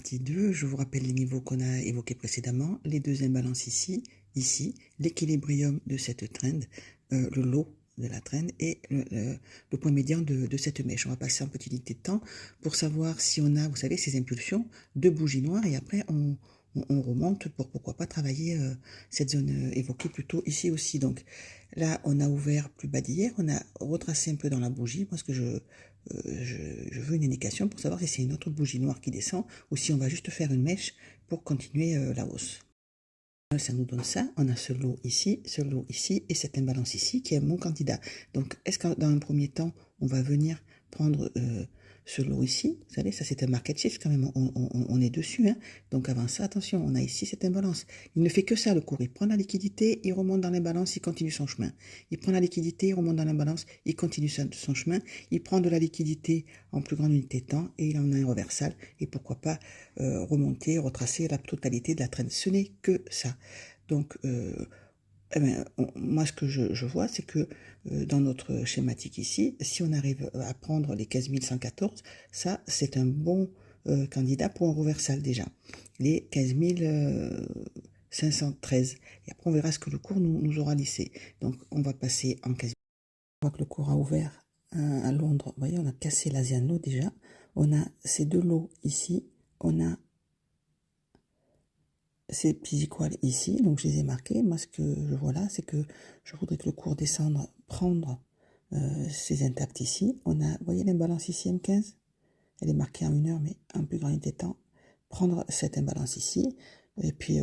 partie 2, je vous rappelle les niveaux qu'on a évoqués précédemment, les deux imbalances ici, l'équilibrium de cette trend, le low de la trend et le point médian de cette mèche. On va passer en petite unité de temps pour savoir si on a, vous savez, ces impulsions de bougies noires et après on remonte pour pourquoi pas travailler cette zone évoquée plutôt ici aussi. Donc là, on a ouvert plus bas d'hier, on a retracé un peu dans la bougie. Moi, ce que je veux une indication pour savoir si c'est une autre bougie noire qui descend ou si on va juste faire une mèche pour continuer la hausse. Ça nous donne ça, on a ce lot ici et cette imbalance ici qui est mon candidat. Donc est-ce que dans un premier temps, on va venir prendre ce lot ici, vous savez, ça c'est un market shift quand même, on est dessus, hein. Donc avant ça, attention, on a ici cette imbalance. Il ne fait que ça le cours, il prend la liquidité, il remonte dans l'imbalance, il continue son chemin. Il prend la liquidité, il remonte dans l'imbalance, il continue son chemin. Il prend de la liquidité en plus grande unité de temps et il en a un reversal. Et pourquoi pas remonter, retracer la totalité de la trend. Ce n'est que ça. Donc, moi, ce que je vois, c'est que dans notre schématique ici, si on arrive à prendre les 15 114, ça, c'est un bon candidat pour un reversal déjà. Les 15 513. Et après, on verra ce que le cours nous aura laissé. Donc, on va passer en 15 000. On voit que le cours a ouvert à Londres. Vous voyez, on a cassé l'Asian Low déjà. On a ces deux lots ici. On a ces petits étoiles ici, donc je les ai marqués. Moi, ce que je vois là, c'est que je voudrais que le cours descende, prendre ces intacts ici. On a, vous voyez l'imbalance ici, M15, elle est marquée en 1 heure, mais en plus grand des temps. Prendre cette imbalance ici, et puis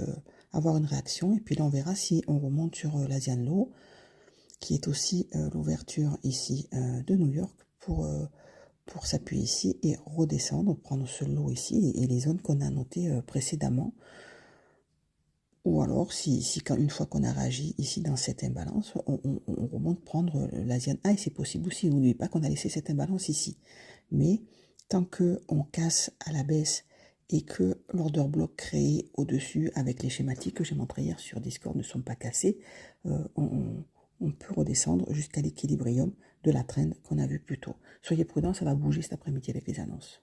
avoir une réaction, et puis là, on verra si on remonte sur l'Asian Low, qui est aussi l'ouverture ici de New York, pour s'appuyer ici et redescendre, prendre ce lot ici, et les zones qu'on a notées précédemment. Ou alors, si quand, une fois qu'on a réagi ici dans cette imbalance, on remonte prendre l'Asian High, c'est possible aussi. N'oubliez pas qu'on a laissé cette imbalance ici. Mais tant qu'on casse à la baisse et que l'order block créé au-dessus avec les schématiques que j'ai montré hier sur Discord ne sont pas cassés, on peut redescendre jusqu'à l'équilibrium de la trend qu'on a vu plus tôt. Soyez prudents, ça va bouger cet après-midi avec les annonces.